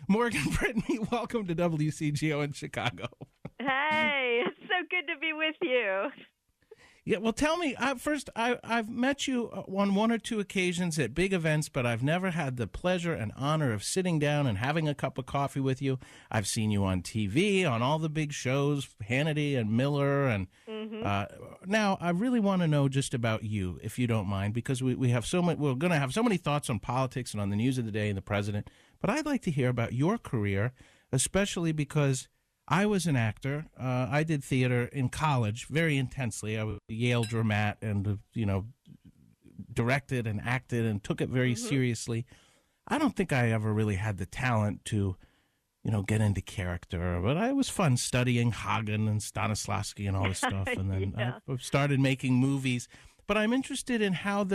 Morgan Brittany, welcome to WCGO in Chicago. Hey, it's so good to be with you. Yeah, well, tell me, first, I've met you on one or two occasions at big events, but I've never had the pleasure and honor of sitting down and having a cup of coffee with you. I've seen you on TV, on all the big shows, Hannity and Miller, and now I really want to know just about you, if you don't mind, because we have so much. We're going to have so many thoughts on politics and on the news of the day and the president, but I'd like to hear about your career, especially because I was an actor. I did theater in college very intensely. I was a Yale Dramat and, directed and acted and took it very seriously. I don't think I ever really had the talent to, get into character, but I was fun studying Hagen and Stanislavski and all this stuff. And then I started making movies. But I'm interested in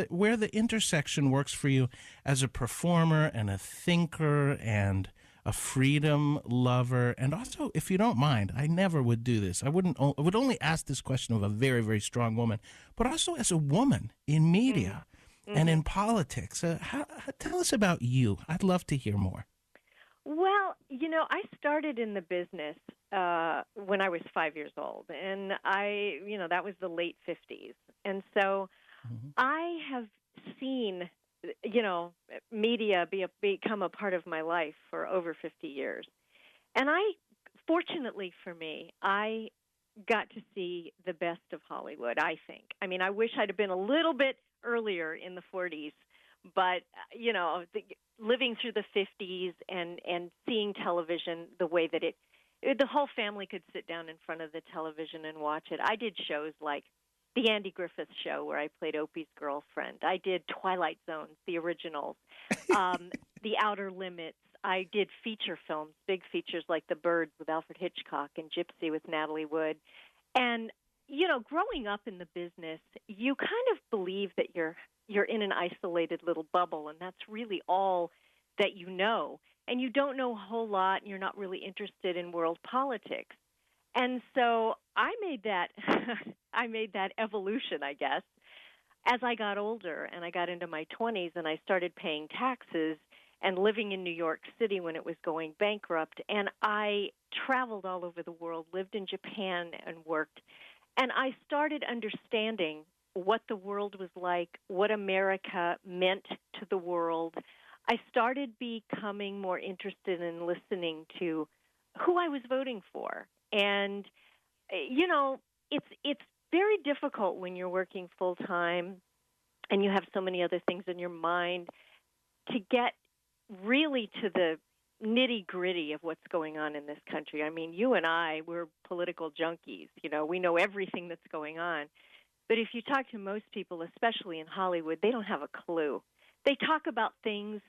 where the intersection works for you as a performer and a thinker and a freedom lover, and also, if you don't mind, I never would do this. I would only ask this question of a very, very strong woman, but also as a woman in media and in politics. Tell us about you. I'd love to hear more. Well, I started in the business when I was 5 years old, and that was the late 50s. And so I have seen media become a part of my life for over 50 years. And fortunately for me, I got to see the best of Hollywood, I think. I mean, I wish I'd have been a little bit earlier in the 40s, but, living through the 50s and seeing television the way that the whole family could sit down in front of the television and watch it. I did shows like The Andy Griffith Show, where I played Opie's girlfriend. I did Twilight Zone, the originals, The Outer Limits. I did feature films, big features like The Birds with Alfred Hitchcock and Gypsy with Natalie Wood. And, growing up in the business, you kind of believe that you're in an isolated little bubble, and that's really all that you know. And you don't know a whole lot, and you're not really interested in world politics. And so I made that evolution, I guess, as I got older and I got into my 20s and I started paying taxes and living in New York City when it was going bankrupt. And I traveled all over the world, lived in Japan and worked. And I started understanding what the world was like, what America meant to the world. I started becoming more interested in listening to who I was voting for. And, it's very difficult when you're working full-time and you have so many other things in your mind to get really to the nitty-gritty of what's going on in this country. I mean, you and I, we're political junkies. We know everything that's going on. But if you talk to most people, especially in Hollywood, they don't have a clue. They talk about things,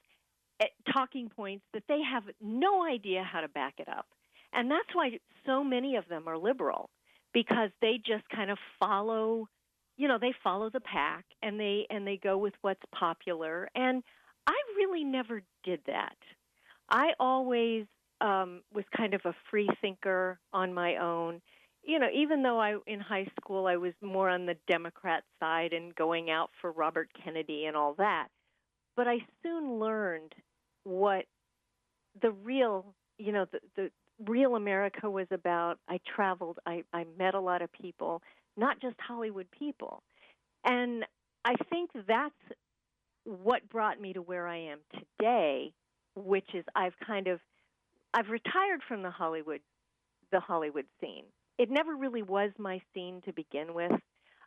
talking points that they have no idea how to back it up. And that's why so many of them are liberal, because they just kind of follow, they follow the pack and they go with what's popular. And I really never did that. I always was kind of a free thinker on my own. Even though in high school I was more on the Democrat side and going out for Robert Kennedy and all that. But I soon learned what the real, the real America was about. I traveled. I met a lot of people, not just Hollywood people. And I think that's what brought me to where I am today, which is I've retired from the Hollywood scene. It never really was my scene to begin with.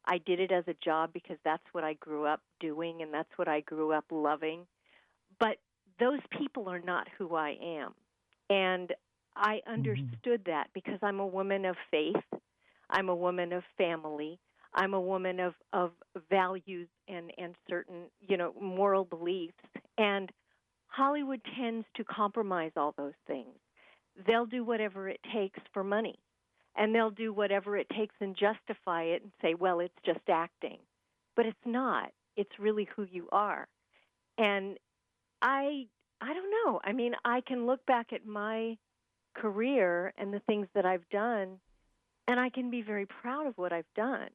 I did it as a job because that's what I grew up doing and that's what I grew up loving. But those people are not who I am. And I understood that because I'm a woman of faith. I'm a woman of family. I'm a woman of values and certain, moral beliefs. And Hollywood tends to compromise all those things. They'll do whatever it takes for money. And they'll do whatever it takes and justify it and say, well, it's just acting. But it's not. It's really who you are. And I don't know. I mean, I can look back at my career and the things that I've done, and I can be very proud of what I've done.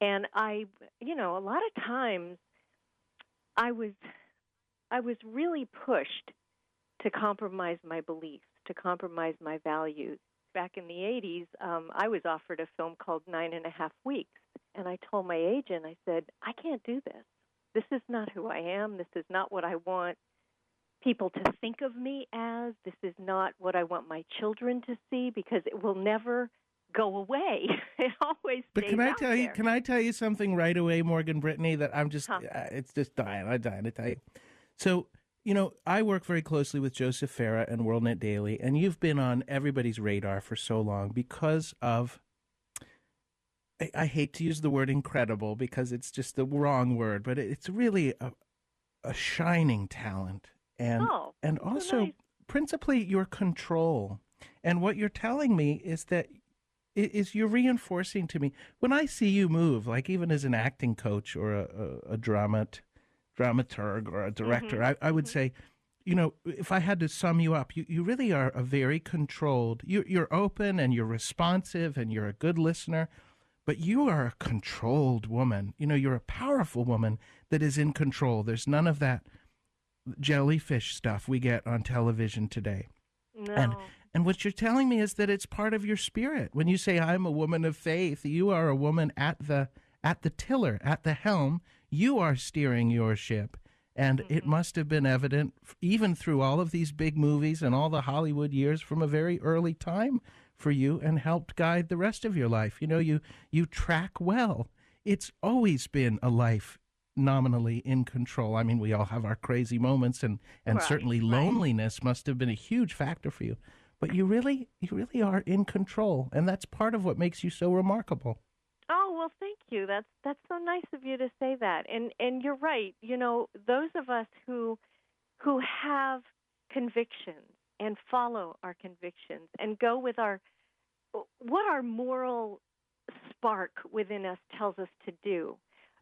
And a lot of times I was really pushed to compromise my beliefs, to compromise my values. Back in the 80s, I was offered a film called 9.5 Weeks, and I told my agent, I said, I can't do this. This is not who I am. This is not what I want people to think of me as. This is not what I want my children to see, because it will never go away. It always stays But can I out tell there. you? Can I tell you something right away, Morgan Brittany? That I'm just, it's just dying. I'm dying to tell you. So, I work very closely with Joseph Farah and WorldNet Daily, and you've been on everybody's radar for so long because of. I hate to use the word incredible because it's just the wrong word, but it's really a shining talent, and also nice. Principally your control. And what you're telling me is that you're reinforcing to me when I see you move, like even as an acting coach or a dramaturg or a director, I would say, if I had to sum you up, you really are a very controlled. You're open and you're responsive and you're a good listener. But you are a controlled woman. You're a powerful woman that is in control. There's none of that jellyfish stuff we get on television today. No. And what you're telling me is that it's part of your spirit. When you say, I'm a woman of faith, you are a woman at the tiller, at the helm. You are steering your ship. And it must have been evident, even through all of these big movies and all the Hollywood years, from a very early time for you, and helped guide the rest of your life. You track well. It's always been a life nominally in control. I mean, we all have our crazy moments, and certainly loneliness must have been a huge factor for you. But you really are in control, and that's part of what makes you so remarkable. Oh, well, thank you. That's so nice of you to say that. And you're right. Those of us who have convictions and follow our convictions and go with what our moral spark within us tells us to do,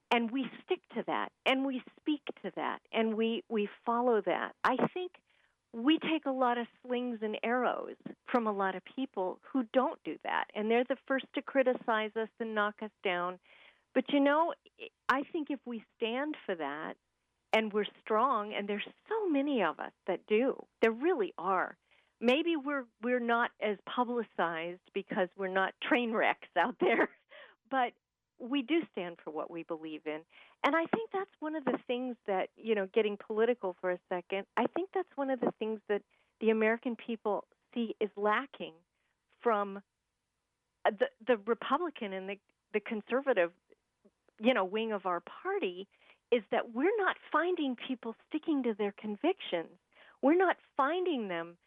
and we stick to that, and we speak to that, and we follow that. I think we take a lot of slings and arrows from a lot of people who don't do that, and they're the first to criticize us and knock us down. But I think if we stand for that and we're strong, and there's so many of us that do, there really are. Maybe we're not as publicized because we're not train wrecks out there, but we do stand for what we believe in. And I think that's one of the things that, getting political for a second, I think that's one of the things that the American people see is lacking from the Republican and the conservative, wing of our party, is that we're not finding people sticking to their convictions. We're not finding them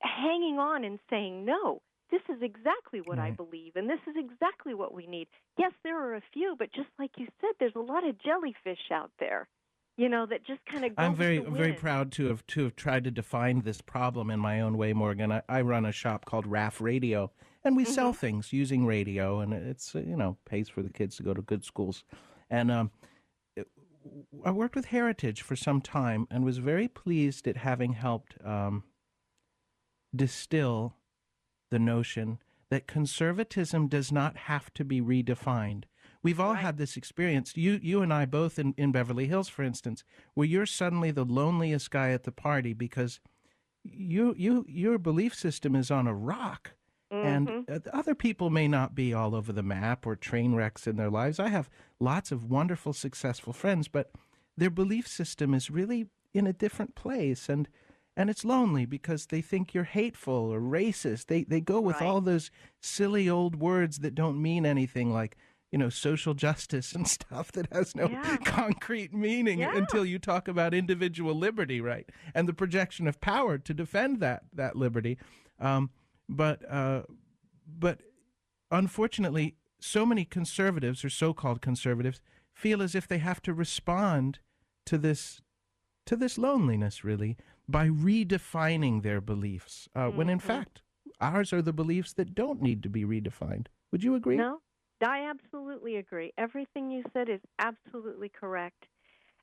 hanging on and saying, no, this is exactly what I believe, and this is exactly what we need. Yes, there are a few, but just like you said, there's a lot of jellyfish out there, that just kind of go I'm very, with the wind. very proud to have tried to define this problem in my own way, Morgan. I run a shop called Raff Radio, and we sell things using radio, and it's, pays for the kids to go to good schools. And I worked with Heritage for some time and was very pleased at having helped distill the notion that conservatism does not have to be redefined. We've all had this experience. You and I both in Beverly Hills, for instance, where you're suddenly the loneliest guy at the party because your belief system is on a rock. And other people may not be all over the map or train wrecks in their lives. I have lots of wonderful, successful friends, but their belief system is really in a different place. And it's lonely because they think you're hateful or racist. They go with all those silly old words that don't mean anything, like, social justice and stuff that has no concrete meaning until you talk about individual liberty, right? And the projection of power to defend that liberty. But unfortunately, so many conservatives or so-called conservatives feel as if they have to respond to this loneliness, really, by redefining their beliefs, when in fact ours are the beliefs that don't need to be redefined. Would you agree? No, I absolutely agree. Everything you said is absolutely correct.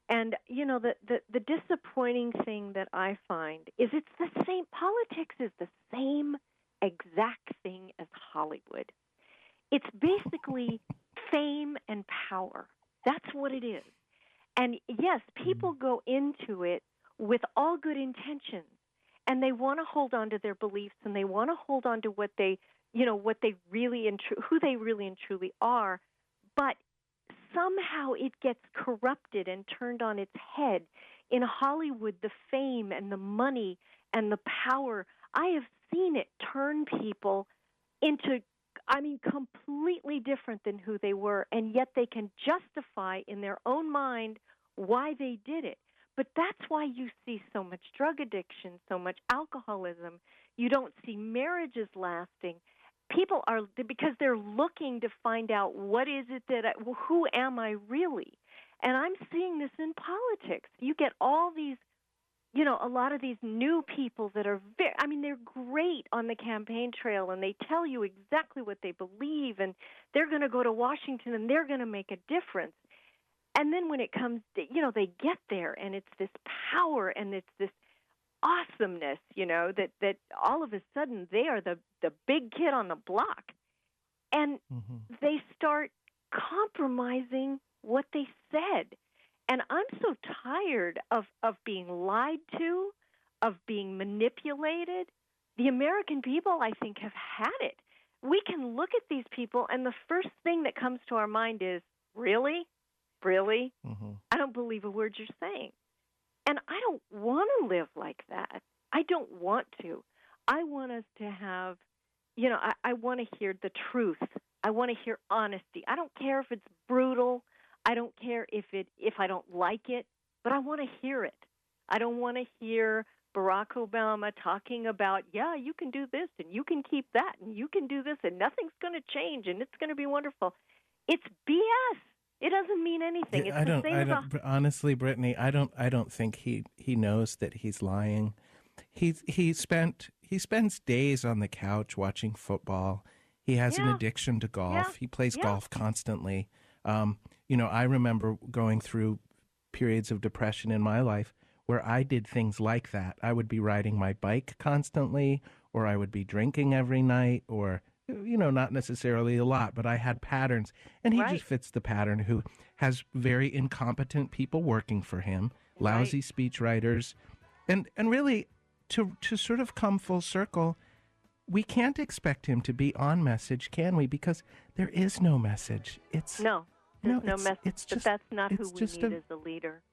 And, the disappointing thing that I find is it's the same. Politics is the same exact thing as Hollywood. It's basically fame and power. That's what it is. And yes, people go into it with all good intentions. and they want to hold on to their beliefs, and they want to hold on to what they, what they really who they really and truly are, but somehow it gets corrupted and turned on its head. In Hollywood, the fame and the money and the power, I have seen it turn people into, completely different than who they were, and yet they can justify in their own mind why they did it. But that's why you see so much drug addiction, so much alcoholism. You don't see marriages lasting. People are, because they're looking to find out what is it who am I really? And I'm seeing this in politics. You get all these, a lot of these new people that are they're great on the campaign trail, and they tell you exactly what they believe, and they're going to go to Washington and they're going to make a difference. And then when it comes to, they get there, and it's this power and it's this awesomeness, that all of a sudden they are the big kid on the block. And they start compromising what they said. And I'm so tired of being lied to, of being manipulated. The American people, I think, have had it. We can look at these people, and the first thing that comes to our mind is, really? Really? I don't believe a word you're saying. And I don't want to live like that. I don't want to. I want us to have, I want to hear the truth. I want to hear honesty. I don't care if it's brutal. I don't care if I don't like it, but I want to hear it. I don't want to hear Barack Obama talking about, you can do this and you can keep that and you can do this and nothing's going to change and it's going to be wonderful. It's BS. It doesn't mean anything. It's honestly, Brittany, I don't think he knows that he's lying. He spends days on the couch watching football. He has an addiction to golf. Yeah. He plays golf constantly. I remember going through periods of depression in my life where I did things like that. I would be riding my bike constantly, or I would be drinking every night, or not necessarily a lot, but I had patterns. And he just fits the pattern, who has very incompetent people working for him, lousy speechwriters. And really, to sort of come full circle, we can't expect him to be on message, can we? Because there is no message. There's no message, but that's not who we need as a leader.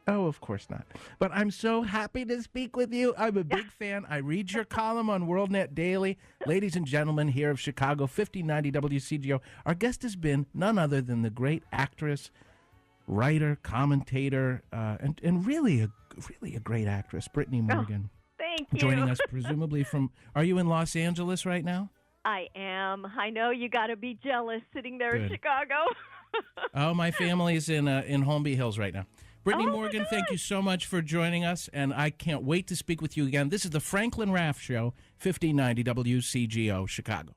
Oh, of course not. But I'm so happy to speak with you. I'm a big fan. I read your column on WorldNet Daily. Ladies and gentlemen, here of Chicago, 1590 WCGO, our guest has been none other than the great actress, writer, commentator, and really a great actress, Brittany Morgan. Thank you. Joining us presumably from, are you in Los Angeles right now? I am. I know you got to be jealous sitting there in Chicago. Oh, my family's in Holmby Hills right now. Brittany Morgan, thank you so much for joining us, and I can't wait to speak with you again. This is the Franklin Raff Show, 1590 WCGO, Chicago.